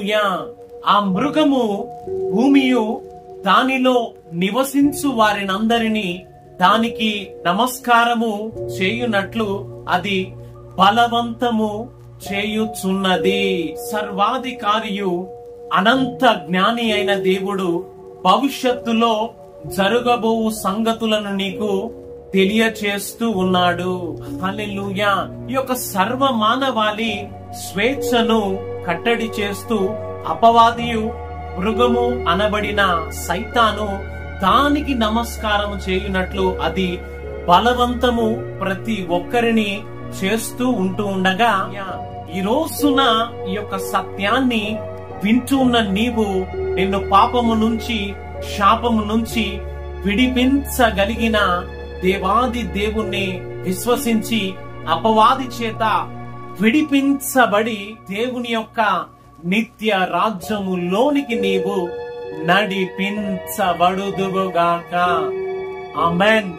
హల్లెలూయా. ఆ మృగము భూమియు దానిలో నివసించు వారినందరినీ దానికి నమస్కారము చేయునట్లు అది బలవంతము చేయుచున్నది. సర్వాధికారియు అనంత జ్ఞాని అయిన దేవుడు భవిష్యత్తులో జరగబోవు సంగతులను నీకు తెలియచేస్తూ ఉన్నాడు. హల్లెలూయా. ఈ యొక్క సర్వ మానవాళి స్వేచ్ఛను కట్టడి చేస్తూ అపవాదియు మృగము అనబడిన సైతాను దానికి నమస్కారం చేయునట్లు అది బలవంతము ప్రతి ఒక్కరిని చేస్తూ ఉంటూ ఉండగా, ఈ రోజున ఈ యొక్క సత్యాన్ని వింటూ ఉన్న నీవు నిన్ను పాపము నుంచి శాపము నుంచి విడిపించగలిగిన దేవాది దేవుణ్ణి విశ్వసించి అపవాది చేత విడిపించబడి దేవుని యొక్క నిత్య రాజ్యములోనికి నీవు నడిపించబడుదువుగాక. ఆమేన్.